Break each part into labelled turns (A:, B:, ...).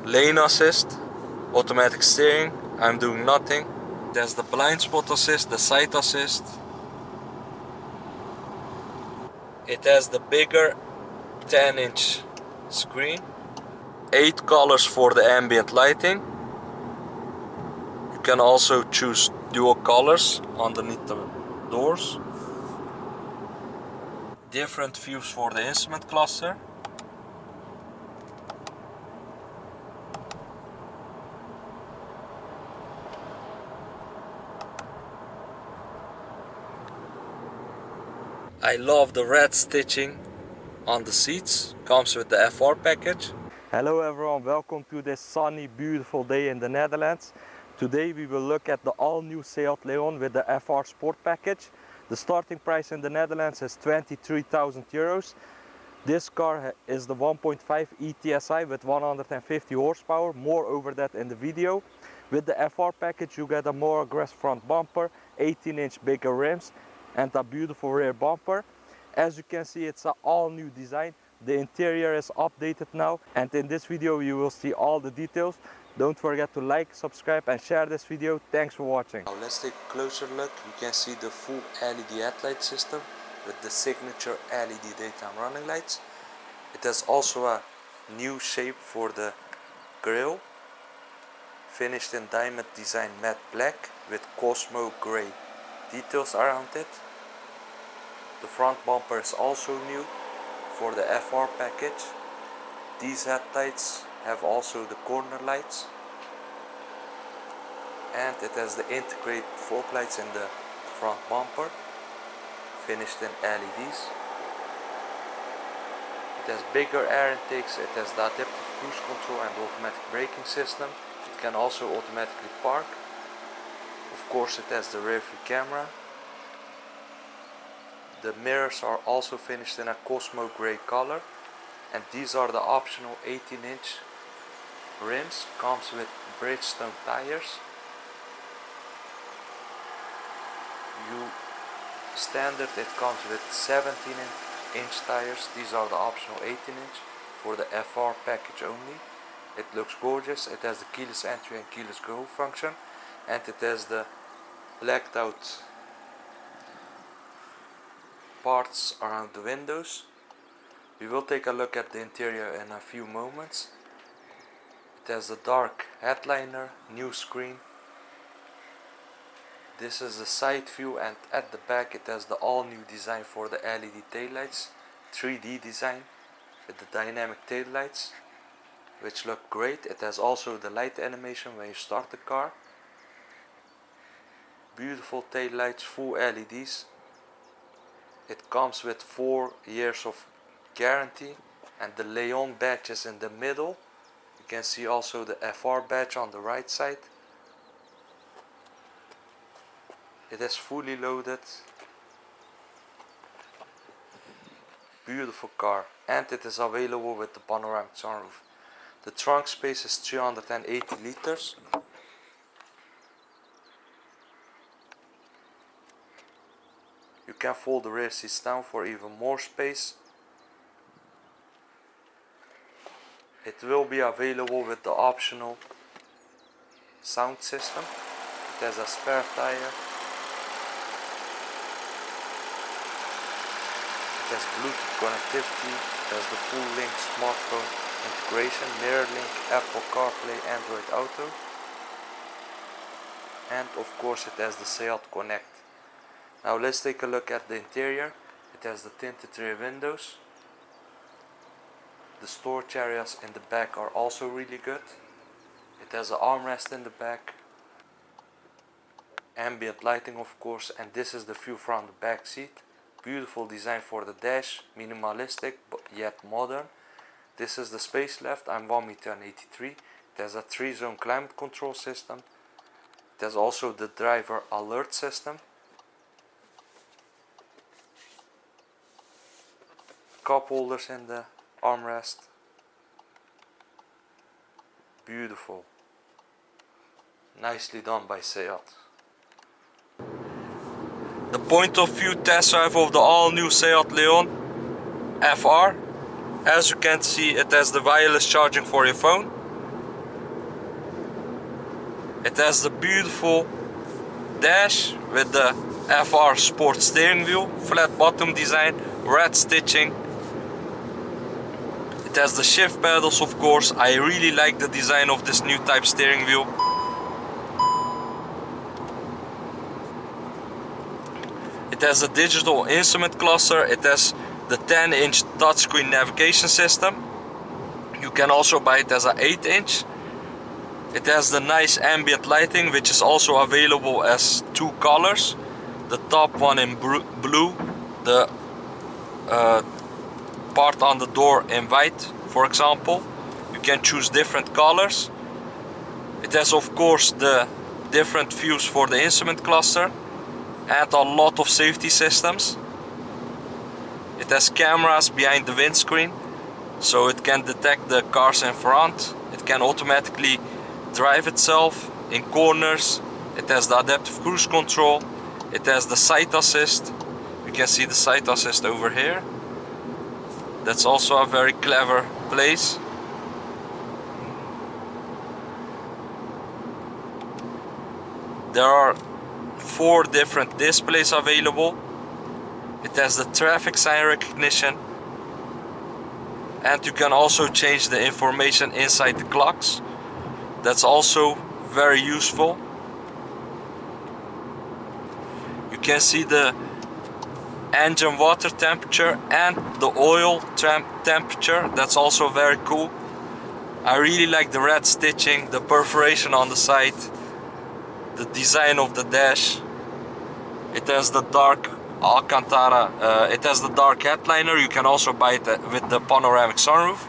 A: lane assist, automatic steering, I'm doing nothing. There's the blind spot assist, the side assist. It has the bigger 10-inch screen. 8 colors for the ambient lighting. You can also choose dual colors underneath the doors. Different views for the instrument cluster. I love the red stitching on the seats. Comes with the FR package. Hello everyone, welcome to this sunny, beautiful day in the Netherlands. Today we will look at the all-new Seat Leon with the FR Sport package. The starting price in the Netherlands is 23,000 euros. This car is the 1.5 ETSI with 150 horsepower, more over that in the video. With the FR package you get a more aggressive front bumper, 18-inch bigger rims and a beautiful rear bumper. As you can see, it's an all-new design. The interior is updated now, and in this video you will see all the details. Don't forget to like, subscribe and share this video. Thanks for watching. Now let's take a closer look. You can see the full LED headlight system with the signature LED daytime running lights. It has also a new shape for the grille, finished in diamond design matte black with Cosmo grey details around it. The front bumper is also new for the FR package. These headlights have also the corner lights, and it has the integrated fog lights in the front bumper, finished in LEDs. It has bigger air intakes, it has the adaptive cruise control and automatic braking system. It can also automatically park. Of course it has the rear view camera. The mirrors are also finished in a Cosmo grey color, and these are the optional 18-inch rims. Comes with Bridgestone tires. Standard it comes with 17-inch tires. These are the optional 18-inch for the FR package only. It looks gorgeous. It has the keyless entry and keyless go function, and it has the blacked out parts around the windows. We will take a look at the interior in a few moments. It has the dark headliner, new screen. This is the side view, and at the back it has the all new design for the LED taillights, 3D design with the dynamic taillights, which look great. It has also the light animation when you start the car. Beautiful taillights, full LEDs. It comes with 4 years of guarantee, and the Leon badge is in the middle. You can see also the FR badge on the right side. It is fully loaded. Beautiful car, and it is available with the panoramic sunroof. The trunk space is 380 liters. You can fold the rear seats down for even more space. It will be available with the optional sound system. It has a spare tire. It has Bluetooth connectivity. It has the full link smartphone integration, mirror link, Apple CarPlay, Android Auto. And of course it has the Seat Connect. Now let's take a look at the interior. It has the tinted rear windows. The storage areas in the back are also really good. It has an armrest in the back. Ambient lighting of course, and this is the view from the back seat. Beautiful design for the dash, minimalistic but yet modern. This is the space left. I'm 1m83. It has a 3-zone climate control system. It has also the driver alert system. Cup holders in the armrest. Beautiful. Nicely done by Seat. The point of view test drive of the all new Seat Leon FR. As you can see, it has the wireless charging for your phone. It has the beautiful dash with the FR Sport steering wheel, flat bottom design, red stitching. It has the shift pedals, of course. I really like the design of this new type steering wheel. It has a digital instrument cluster. It has the 10-inch touchscreen navigation system. You can also buy it as an 8-inch. It has the nice ambient lighting, which is also available as two colors. The top one in blue, the part on the door in white, for example. You can choose different colors. It has, of course, the different views for the instrument cluster and a lot of safety systems. It has cameras behind the windscreen, so it can detect the cars in front. It can automatically drive itself in corners. It has the adaptive cruise control. It has the side assist. You can see the side assist over here. That's also a very clever place. There are 4 different displays available. It has the traffic sign recognition, and you can also change the information inside the clocks. That's also very useful. You can see the engine water temperature and the oil temperature. That's also very cool. I really like the red stitching, the perforation on the side, the design of the dash. It has the dark Alcantara, it has the dark headliner. You can also buy it with the panoramic sunroof.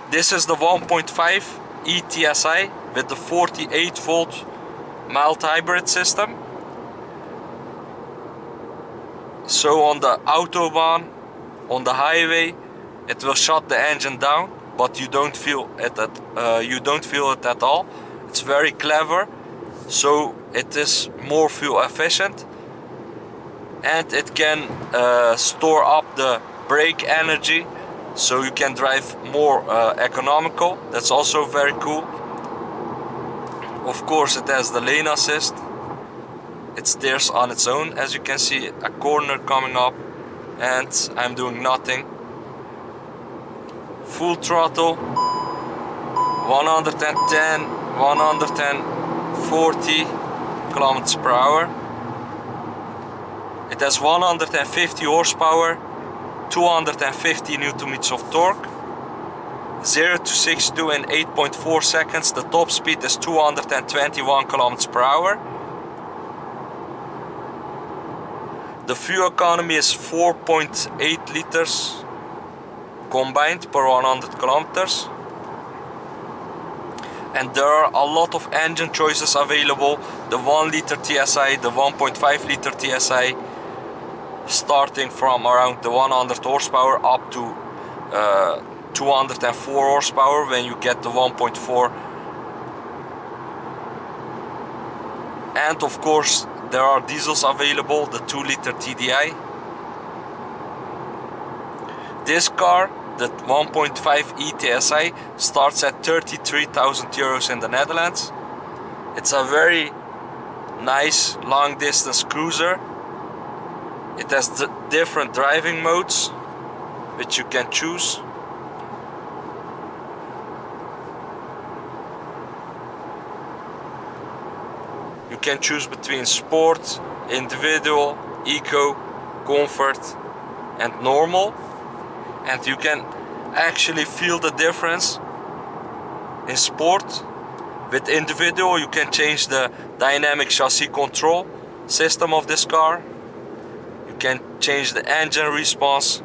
A: This is the 1.5 ETSI with the 48-volt mild hybrid system. So on the autobahn, on the highway, it will shut the engine down, but you don't feel it at all. It's very clever. So it is more fuel efficient, and it can store up the brake energy, so you can drive more economical. That's also very cool. Of course, it has the lane assist. It steers on its own. As you can see, a corner coming up and I'm doing nothing. Full throttle, 110, 140 kilometers per hour. It has 150 horsepower, 250 Newton meters of torque. 0 to 62 in 8.4 seconds. The top speed is 221 kilometers per hour. The fuel economy is 4.8 liters combined per 100 kilometers. And there are a lot of engine choices available. The 1 liter TSI, the 1.5 liter TSI, starting from around the 100 horsepower up to 204 horsepower when you get the 1.4. And of course there are diesels available, the 2 liter TDI. This car, the 1.5 ETSI, starts at 33,000 euros in the Netherlands. It's a very nice long distance cruiser. It has different driving modes which you can choose. You can choose between sport, individual, eco, comfort and normal. And you can actually feel the difference in sport. With individual you can change the dynamic chassis control system of this car. You can change the engine response.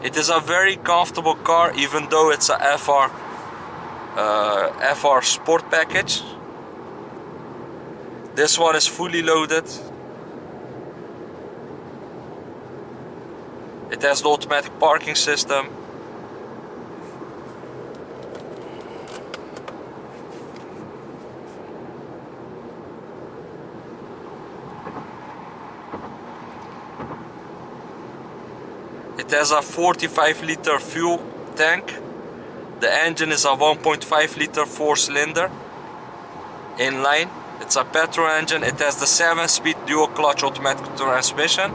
A: It is a very comfortable car, even though it's a FR Sport package. This one is fully loaded. It has the automatic parking system. It has a 45 liter fuel tank. The engine is a 1.5 liter 4-cylinder inline. It's a petrol engine. It has the 7-speed dual clutch automatic transmission.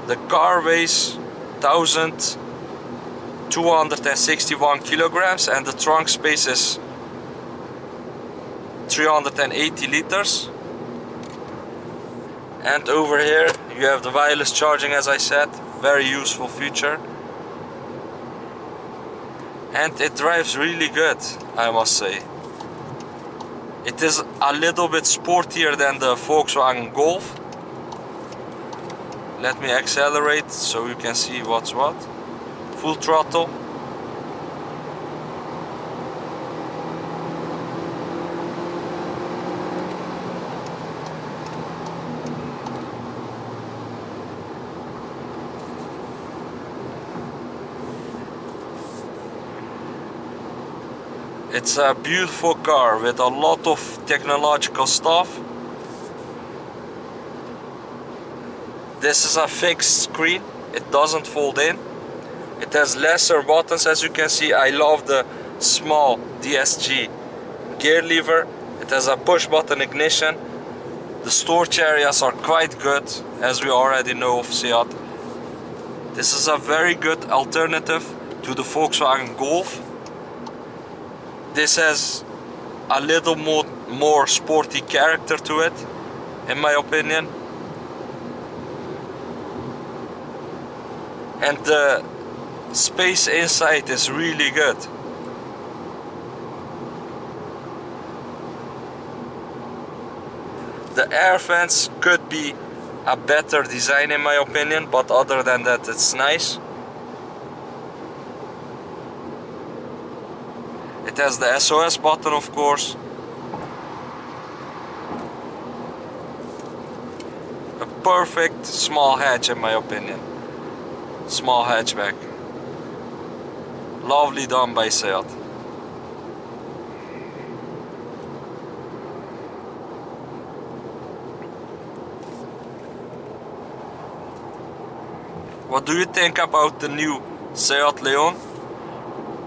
A: The car weighs 1,261 kilograms and the trunk space is 380 liters. And over here you have the wireless charging, as I said, very useful feature. And it drives really good, I must say. It is a little bit sportier than the Volkswagen Golf. Let me accelerate so you can see what's what. Full throttle. It's a beautiful car with a lot of technological stuff. This is a fixed screen, it doesn't fold in. It has lesser buttons, as you can see. I love the small DSG gear lever. It has a push button ignition. The storage areas are quite good, as we already know of Seat. This is a very good alternative to the Volkswagen Golf. This has a little more sporty character to it, in my opinion. And the space inside is really good. The air vents could be a better design in my opinion, but other than that it's nice. It has the SOS button, of course. A perfect small hatch in my opinion. Small hatchback. Lovely done by Seat. What do you think about the new Seat Leon?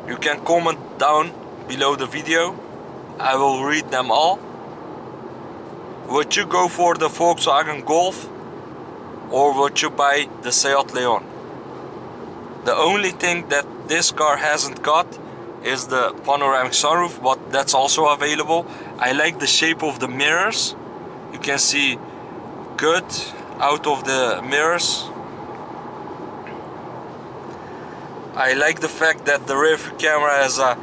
A: You can comment down below the video. I will read them all. Would you go for the Volkswagen Golf or would you buy the Seat Leon? The only thing that this car hasn't got is the panoramic sunroof, but that's also available. I like the shape of the mirrors. You can see good out of the mirrors. I like the fact that the rear view camera has a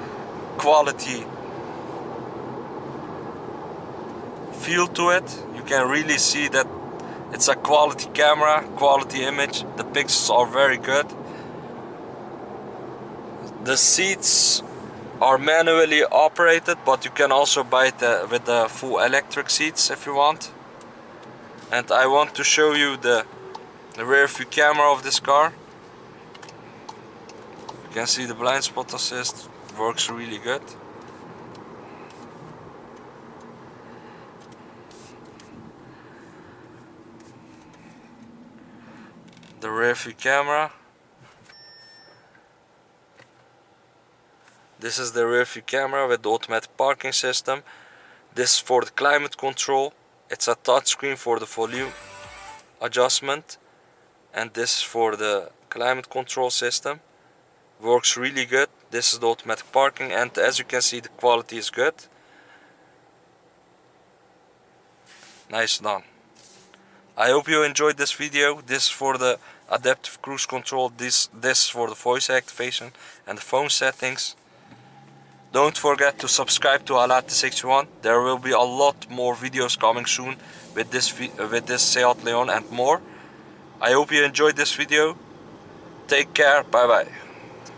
A: quality feel to it. You can really see that it's a quality camera, quality image. The pixels are very good. The seats are manually operated, but you can also buy it with the full electric seats if you want. And I want to show you the rear view camera of this car. You can see the blind spot assist works really good. The rear view camera. This is the rear view camera with the automatic parking system. This is for the climate control. It's a touchscreen for the volume adjustment. And this is for the climate control system. Works really good. This is the automatic parking, and as you can see the quality is good. Nice done. I hope you enjoyed this video. This is for the adaptive cruise control. This is for the voice activation and the phone settings. Don't forget to subscribe to Alate61. There will be a lot more videos coming soon with this Seat Leon and more. I hope you enjoyed this video. Take care. Bye bye.